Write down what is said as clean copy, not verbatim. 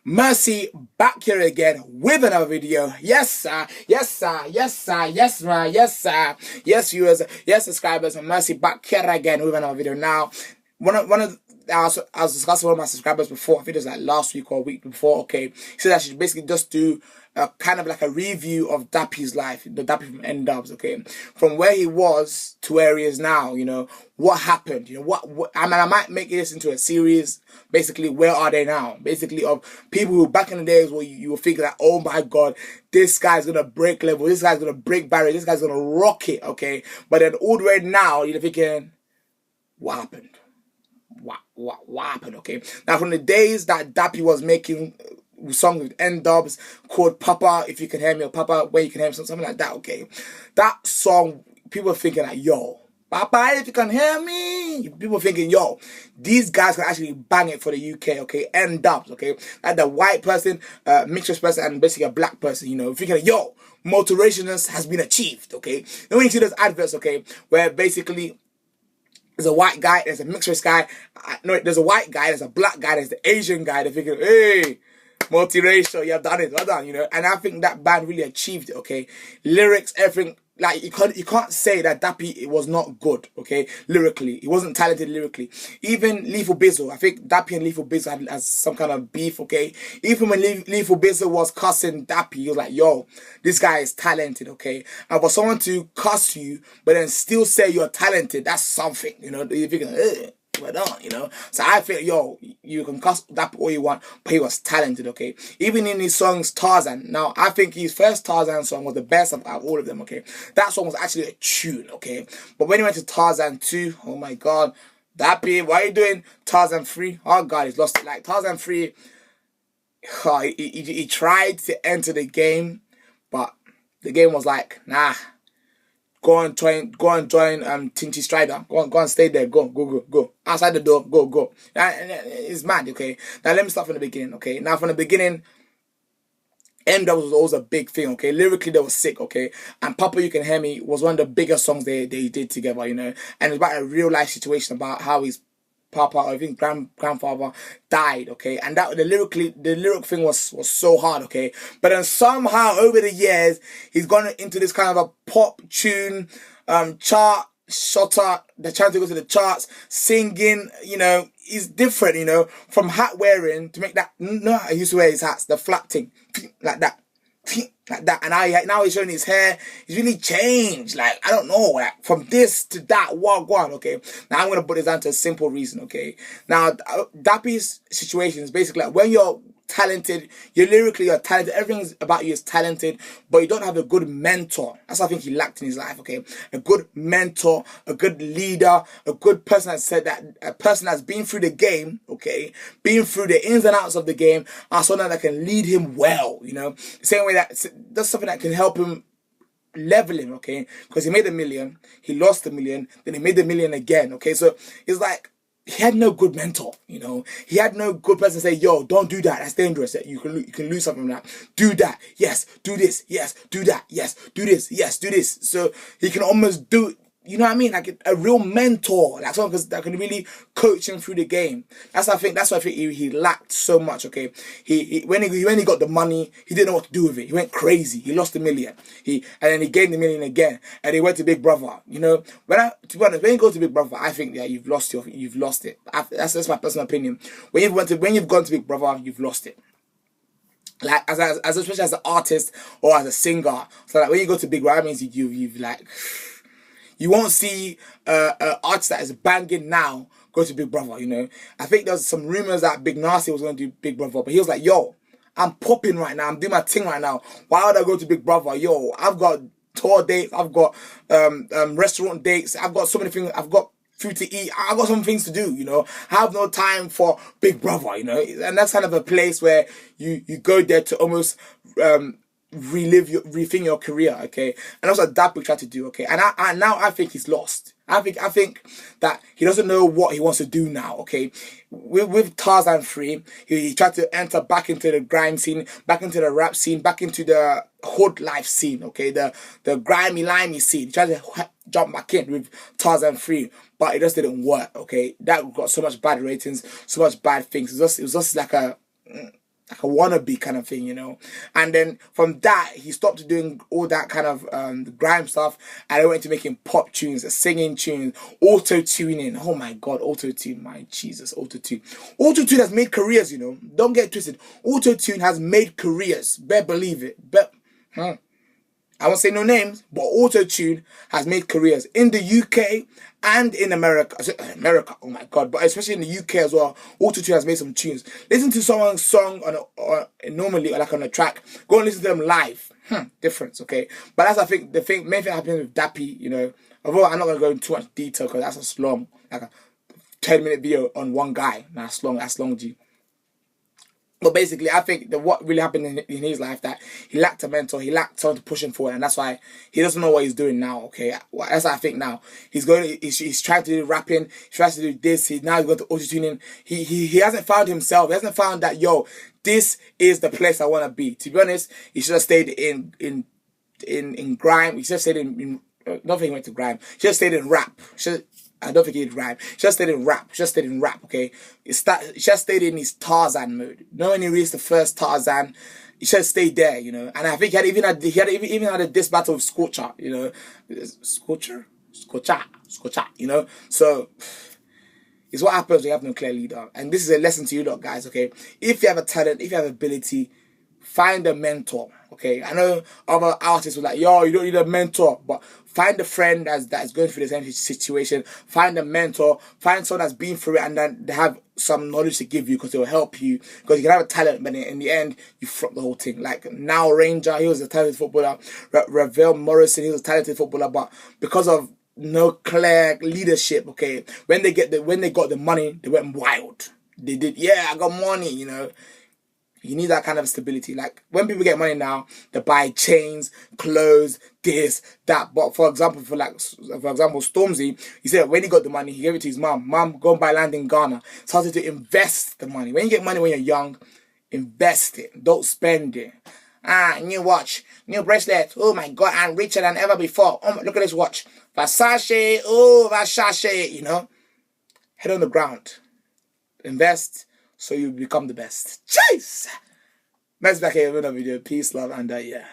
Mercy back here again with another video. Yes, sir. Yes, sir. Yes, sir. Yes, man. Yes, sir. Yes, viewers. Yes, subscribers. Mercy back here again with another video. Now, I was discussing with one of my subscribers before. I think it was like last week or a week before. Okay, he said I should basically just do a kind of like a review of Dappy's life, the Dappy from N-Dubs. Okay, from where he was to where he is now. You know what happened. You know what I mean. I might make this into a series. Basically, where are they now? Basically, of people who back in the days where you were thinking that, oh my God, this guy's gonna break level, this guy's gonna break barrier, this guy's gonna rock it. Okay, but then all the way now you're thinking, what happened? What happened? Okay, now from the days that Dappy was making songs with N-Dubs called Papa, If You Can Hear Me, or Papa, Where You Can Hear Me, something like that. Okay, that song, people were thinking like, yo, Papa, if you can hear me. People thinking, yo, these guys can actually bang it for the UK, okay? N-Dubs, okay? Like the white person, mixed race person, and basically a black person, you know, thinking, yo, multiracialness has been achieved, okay? Then when you see those adverts, okay, where basically there's a white guy, there's a mixed race guy, no, there's a white guy, there's a black guy, there's the Asian guy, they're thinking, hey, multiracial, you've done it, well done, you know? And I think that band really achieved it, okay? Lyrics, everything. Like, you can't say that Dappy was not good, okay, lyrically. He wasn't talented lyrically. Even Lethal Bizzle, I think Dappy and Lethal Bizzle had some kind of beef, okay. Even when Lethal Bizzle was cussing Dappy, he was like, yo, this guy is talented, okay. And for someone to cuss you, but then still say you're talented, that's something, you know. You're thinking, well done, you know. So I feel, yo, you can cuss Dappy all you want, but he was talented, okay. Even in his songs Tarzan, now I think his first Tarzan song was the best of all of them, okay. That song was actually a tune, okay. But when he went to Tarzan 2, oh my God, Dappy, what are you doing? Tarzan 3, oh God, he's lost it. Like Tarzan 3, he tried to enter the game, but the game was like, nah. Go and join Tinty Strider. Go and stay there. Go. Outside the door, go. And it's mad, okay? Now let me start from the beginning, okay? Now from the beginning, N-Dubs was always a big thing, okay? Lyrically, they were sick, okay? And Papa, You Can Hear Me was one of the biggest songs they did together, you know? And it's about a real life situation about how his Papa, or I think grandfather died, okay, and that the lyric thing was so hard, okay, but then somehow over the years he's gone into this kind of a pop tune, chart shotter. They're trying to go to the charts, singing, you know, he's different, you know, from hat wearing to make that. No, he used to wear his hats, the flat thing, like that. Like that, and now he's showing his hair. He's really changed. Like, I don't know, like from this to that, one, okay. Now I'm gonna put this down to a simple reason, okay. Now Dappy's situation is basically like when you're talented, you're talented, everything about you is talented, but you don't have a good mentor. That's what I think he lacked in his life, okay. A good mentor, a good leader, a good person that said that, a person that's been through the game, okay, been through the ins and outs of the game, and someone that can lead him well, you know. The same way that's something that can help him level him, okay, because he made $1 million, he lost $1 million, then he made $1 million again, okay. So it's like he had no good mentor, you know. He had no good person to say, yo, don't do that. That's dangerous. You can lose something from that. Do that. Yes. Do this. Yes. Do that. Yes. Do this. Yes. Do this. So he can almost do, you know what I mean? Like a real mentor, like someone that can really coach him through the game. That's what I think he lacked so much. Okay, when he got the money, he didn't know what to do with it. He went crazy. He lost $1 million. And then he gained $1 million again, and he went to Big Brother. You know, to be honest, when you go to Big Brother, I think you've lost it. That's my personal opinion. When you've gone to Big Brother, you've lost it. Like as especially as an artist or as a singer. So like when you go to Big Brother, that means you've like. You won't see an artist that is banging now go to Big Brother, you know. I think there's some rumors that Big Nasty was going to do Big Brother, but he was like, yo, I'm popping right now. I'm doing my thing right now. Why would I go to Big Brother? Yo, I've got tour dates. I've got restaurant dates. I've got so many things. I've got food to eat. I've got some things to do, you know. I have no time for Big Brother, you know. And that's kind of a place where you go there to almost rethink your career, okay, and that's what Dappy tried to do, okay, and now I think he's lost. I think that he doesn't know what he wants to do now, okay. With Tarzan 3, he tried to enter back into the grime scene, back into the rap scene, back into the hood life scene, okay, the grimy limey scene. He tried to jump back in with Tarzan 3, but it just didn't work, okay. That got so much bad ratings, so much bad things. It was just like a like a wannabe kind of thing, you know. And then from that, he stopped doing all that kind of the grime stuff, and I went to making pop tunes, singing tunes, auto tuning. Oh my God, auto tune, my Jesus, auto tune. Auto tune has made careers, you know. Don't get twisted. Auto tune has made careers. Better believe it. I won't say no names, but auto-tune has made careers in the UK and in America. I said America, oh my God, but especially in the UK as well. Auto-tune has made some tunes. Listen to someone's song normally, or like on a track. Go and listen to them live. Difference, okay? But that's, I think, main thing happening with Dappy, you know. Although I'm not going to go into too much detail because that's just long. Like a 10-minute video on one guy. That's long, G. But basically, I think that what really happened in his life, that he lacked a mentor, he lacked someone to push him forward, and that's why he doesn't know what he's doing now. Okay, that's what I think now. He's trying to do rapping, he tries to do this. He's going to auto tuning. He hasn't found himself. He hasn't found that, yo, this is the place I want to be. To be honest, he should have stayed in grime. He should have stayed in I don't think he went to grime. He should have stayed in rap. I don't think he did rhyme. Just stayed in rap. Okay. He just stayed in his Tarzan mode. When he released the first Tarzan, he should have stayed there, you know. And I think he had even had a diss battle with Scorcher, you know. Scorcher, you know. So it's what happens when you have no clear leader. And this is a lesson to you lot, guys. Okay, if you have a talent, if you have ability, find a mentor. Okay, I know other artists were like, yo, you don't need a mentor, but find a friend that's going through the same situation. Find a mentor. Find someone that's been through it, and then they have some knowledge to give you, because it will help you. Because you can have a talent, but in the end, you flop the whole thing. Like Now Ranger, he was a talented footballer. Ravel Morrison, he was a talented footballer, but because of no clear leadership, okay, when they got the money, they went wild. They did, yeah, I got money, you know. You need that kind of stability. Like, when people get money now, they buy chains, clothes, this, that. But for example, Stormzy, he said when he got the money, he gave it to his mom. Mom, go and buy land in Ghana. Started to invest the money. When you get money when you're young, invest it. Don't spend it. New watch, new bracelet. Oh my God, I'm richer than ever before. Oh, look at this watch. Versace, Versace, you know. Head on the ground. Invest so you become the best. Chase! Next back here with another video. Peace, love, and yeah.